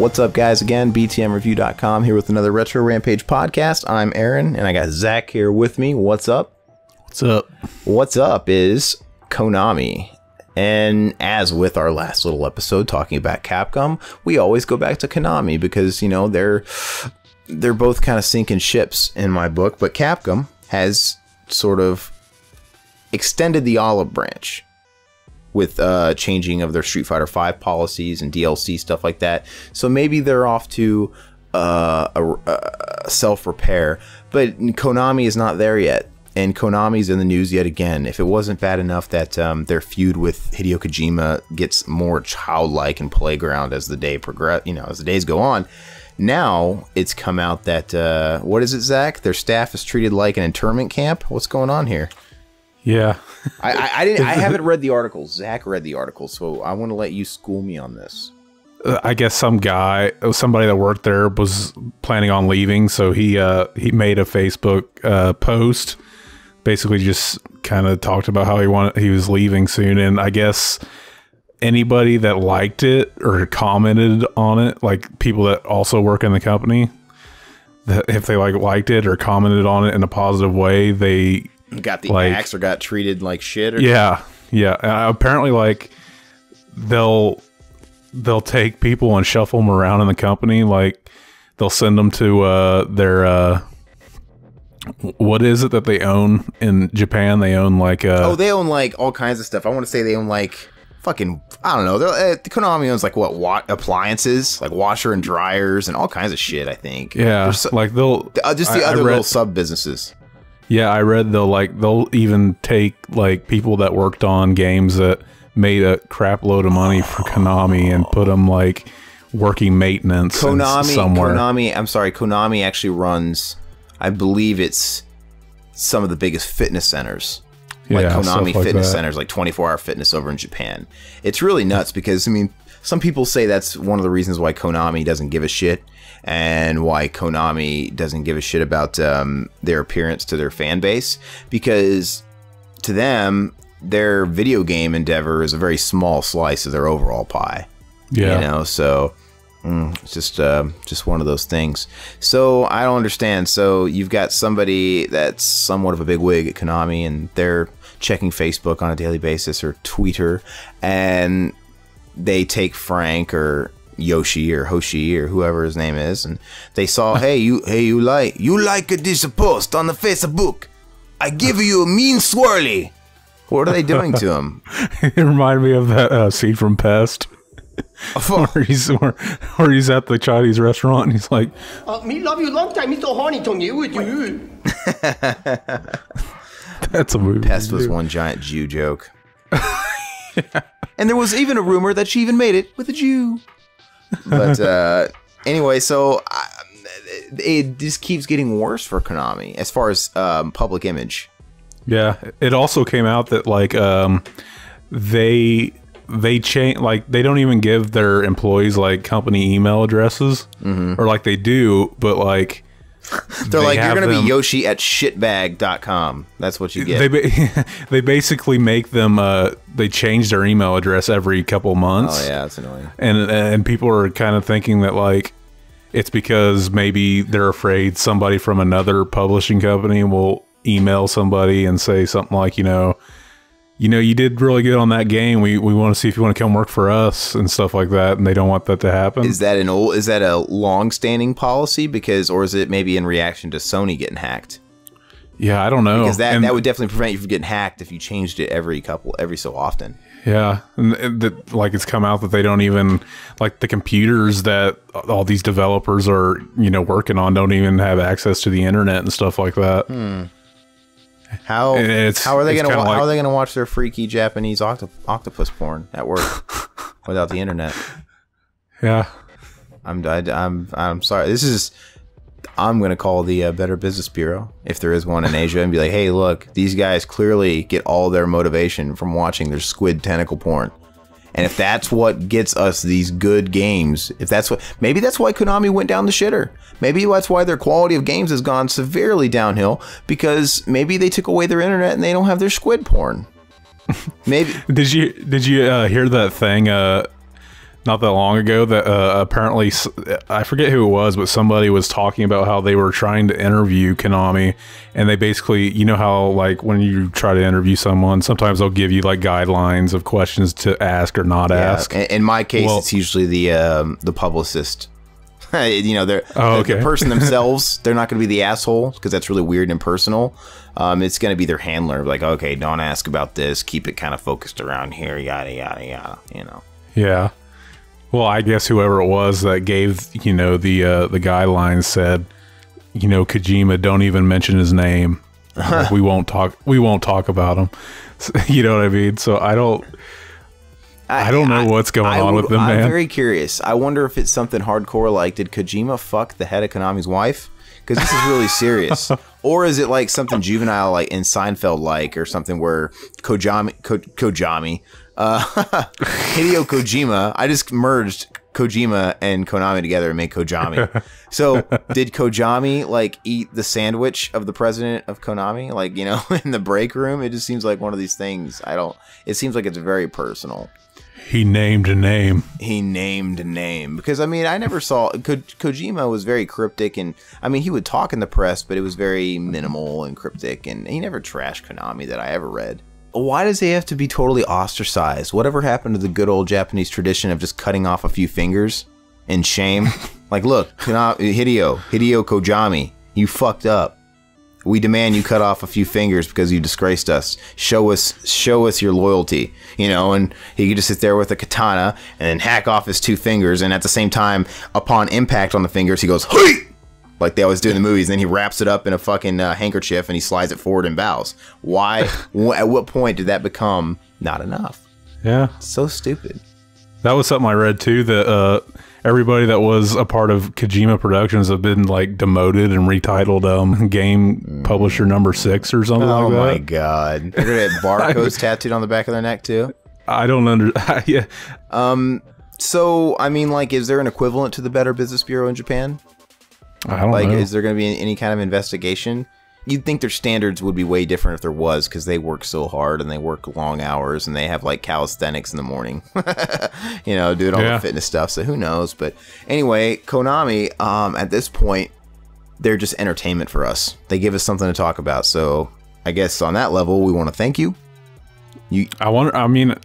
What's up, guys? Again, btmreview.com here with another Retro Rampage podcast. I'm Aaron, and I got Zach here with me. What's up? What's up? What's up is Konami. And as with our last little episode talking about Capcom, we always go back to Konami because, you know, they're both kind of sinking ships in my book. But Capcom has sort of extended the olive branch with changing of their Street Fighter V policies and DLC, stuff like that. So maybe they're off to self-repair. But Konami is not there yet. And Konami's in the news yet again. If it wasn't bad enough that their feud with Hideo Kojima gets more childlike and playground as the day progress, you know, as the days go on, now it's come out that what is it, Zach? Their staff is treated like an internment camp. What's going on here? Yeah, I haven't read the article. Zach read the article, so I want to let you school me on this. I guess somebody that worked there was planning on leaving, so he made a Facebook post, basically just kind of talked about how he was leaving soon, and I guess anybody that liked it or commented on it, like people that also work in the company, that if they liked it or commented on it in a positive way, they got the axe or got treated like shit. Or yeah. Apparently, like they'll take people and shuffle them around in the company. Like they'll send them to their what is it that they own in Japan? They own like they own like all kinds of stuff. I want to say they own like fucking, I don't know. Konami owns like what appliances, like washer and dryers and all kinds of shit. I think. Yeah, like they'll just the other little sub businesses. Yeah, I read they'll even take like people that worked on games that made a crap load of money for Konami and put them like working maintenance somewhere. Konami actually runs, I believe it's some of the biggest fitness centers. Like Konami fitness centers, like 24-hour fitness over in Japan. It's really nuts because, I mean, some people say that's one of the reasons why Konami doesn't give a shit and why Konami doesn't give a shit about their appearance to their fan base, because to them, their video game endeavor is a very small slice of their overall pie. Yeah. You know, so it's just one of those things. So I don't understand. So you've got somebody that's somewhat of a big wig at Konami, and they're checking Facebook on a daily basis or Twitter, and they take Frank or Yoshi or Hoshi or whoever his name is, and they saw, hey, you like this post on the Facebook? I give you a mean swirly. What are they doing to him? It reminded me of that scene from Pest. where he's at the Chinese restaurant and he's like, me love you long time, Mr. Horny Tongue, you with you. That's a movie. Pest was one giant Jew joke. Yeah. And there was even a rumor that she even made it with a Jew. But anyway, so it just keeps getting worse for Konami as far as public image. Yeah, it also came out that like they change, like they don't even give their employees like company email addresses, or like they do, but like they're like, you're gonna be Yoshi at shitbag.com. That's what you get. They basically make them they change their email address every couple months. Oh yeah, that's annoying. And people are kind of thinking that like it's because maybe they're afraid somebody from another publishing company will email somebody and say something like, you know, you did really good on that game. We want to see if you want to come work for us and stuff like that. And they don't want that to happen. Is that a long-standing policy? Or is it maybe in reaction to Sony getting hacked? Yeah, I don't know. Because that would definitely prevent you from getting hacked if you changed it every so often. Yeah, and like it's come out that they don't even, like the computers that all these developers are, you know, working on don't even have access to the internet and stuff like that. How are they gonna watch their freaky Japanese octopus porn at work without the internet? Yeah, I'm sorry. I'm gonna call the Better Business Bureau, if there is one in Asia, and be like, hey, look, these guys clearly get all their motivation from watching their squid tentacle porn. And if that's what gets us these good games, maybe that's why Konami went down the shitter. Maybe that's why their quality of games has gone severely downhill, because maybe they took away their internet and they don't have their squid porn. Maybe. Did you hear that thing not that long ago that apparently, I forget who it was, but somebody was talking about how they were trying to interview Konami, and they basically, you know how like when you try to interview someone, sometimes they'll give you like guidelines of questions to ask or not ask. In my case, it's usually the publicist. You know, the person themselves, they're not going to be the asshole because that's really weird and impersonal. It's going to be their handler, like, okay, don't ask about this, keep it kind of focused around here, yada yada yada, you know. Yeah. Well, I guess whoever it was that gave, you know, the guidelines said, you know, Kojima, don't even mention his name. Like, we won't talk about him. So, you know what I mean? So I don't know what's going on with them, man. I'm very curious. I wonder if it's something hardcore, like, did Kojima fuck the head of Konami's wife? Because this is really serious. Or is it like something juvenile, like in Seinfeld, like, or something where Hideo Kojima, I just merged Kojima and Konami together and made Kojami. So did Kojami like eat the sandwich of the president of Konami? Like, you know, in the break room? It just seems like one of these things. It seems like it's very personal. He named a name. Because, I mean, I never saw... Kojima was very cryptic, and, I mean, he would talk in the press, but it was very minimal and cryptic, and he never trashed Konami that I ever read. Why does he have to be totally ostracized? Whatever happened to the good old Japanese tradition of just cutting off a few fingers in shame? Like, look, Hideo Kojami, you fucked up. We demand you cut off a few fingers because you disgraced us. Show us your loyalty, you know. And he could just sit there with a katana and then hack off his 2 fingers, and at the same time, upon impact on the fingers, he goes, "Hey!" like they always do in the movies. And then he wraps it up in a fucking handkerchief and he slides it forward and bows. Why? At what point did that become not enough? Yeah, so stupid. That was something I read too. That everybody that was a part of Kojima Productions have been like demoted and retitled game publisher number 6 or something like that. Oh my god! They're gonna have barcodes tattooed on the back of their neck too. I don't yeah. So I mean, like, is there an equivalent to the Better Business Bureau in Japan? I don't know. Is there going to be any kind of investigation? You'd think their standards would be way different if there was, because they work so hard and they work long hours and they have like calisthenics in the morning, you know, doing all the fitness stuff. So who knows? But anyway, Konami, at this point, they're just entertainment for us. They give us something to talk about. So I guess on that level, we want to thank you. I wonder. I mean,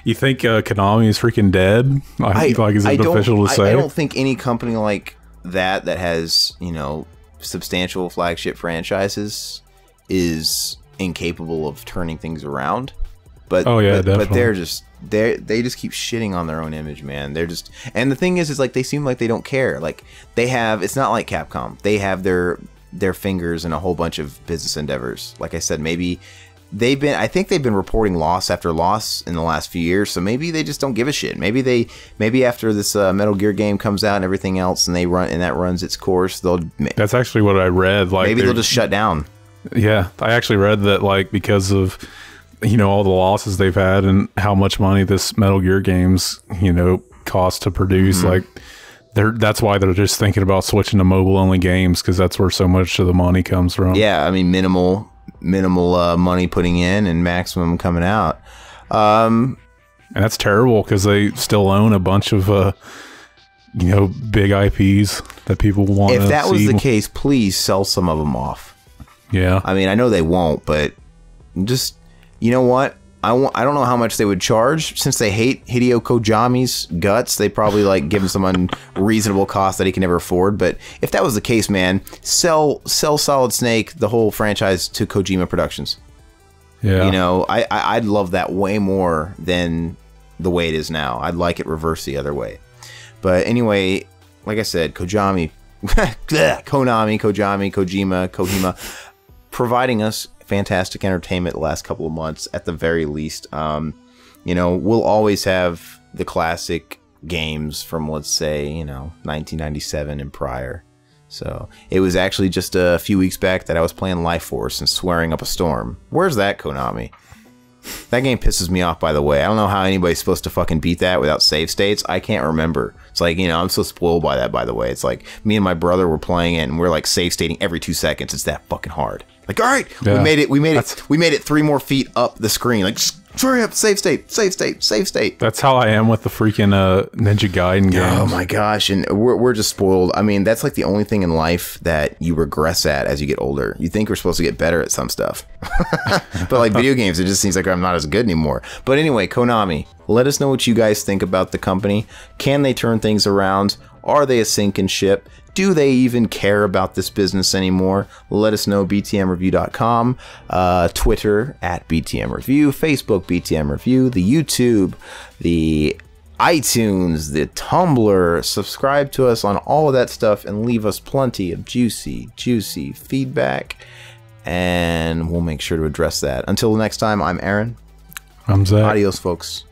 you think Konami is freaking dead? Is it official to say? I don't think any company like that has, you know, substantial flagship franchises is incapable of turning things around. But but they just keep shitting on their own image, man. They're just, and the thing is like they seem like they don't care. Like they have, it's not like Capcom. They have their fingers in a whole bunch of business endeavors. Like I said, maybe I think they've been reporting loss after loss in the last few years, so maybe they just don't give a shit. Maybe after this Metal Gear game comes out and everything else, and that runs its course, that's actually what I read. Like maybe they'll just shut down. Yeah, I actually read that, like, because of, you know, all the losses they've had and how much money this Metal Gear games, you know, cost to produce, like that's why they're just thinking about switching to mobile only games, because that's where so much of the money comes from. Yeah, I mean minimal money putting in and maximum coming out, and that's terrible because they still own a bunch of you know, big IPs that people want. If that was the case, please sell some of them off. Yeah, I mean, I know they won't, but just, you know what, I don't know how much they would charge, since they hate Hideo Kojami's guts. They probably like give him some unreasonable cost that he can never afford. But if that was the case, man, sell Solid Snake, the whole franchise, to Kojima Productions. Yeah, you know, I'd love that way more than the way it is now. I'd like it reversed the other way. But anyway, like I said, Konami, Kojima, providing us fantastic entertainment the last couple of months at the very least. You know, we'll always have the classic games from, let's say, you know, 1997 and prior. So it was actually just a few weeks back that I was playing Life Force and swearing up a storm. Where's that, Konami? That game pisses me off, by the way. I don't know how anybody's supposed to fucking beat that without save states. I can't remember. It's like, you know, I'm so spoiled by that, by the way. It's like me and my brother were playing it and we're like save stating every 2 seconds. It's that fucking hard. Like, all right, we made it. We made it 3 more feet up the screen. Like, just hurry up, save state, save state, save state. That's how I am with the freaking Ninja Gaiden game. Oh my gosh, and we're just spoiled. I mean, that's like the only thing in life that you regress at as you get older. You think we're supposed to get better at some stuff, but like video games, it just seems like I'm not as good anymore. But anyway, Konami, let us know what you guys think about the company. Can they turn things around? Are they a sinking ship? Do they even care about this business anymore? Let us know, btmreview.com, Twitter at btmreview, Facebook btmreview, the YouTube, the iTunes, the Tumblr. Subscribe to us on all of that stuff and leave us plenty of juicy feedback, and we'll make sure to address that. Until next time, I'm Aaron. I'm Zach. Adios, folks.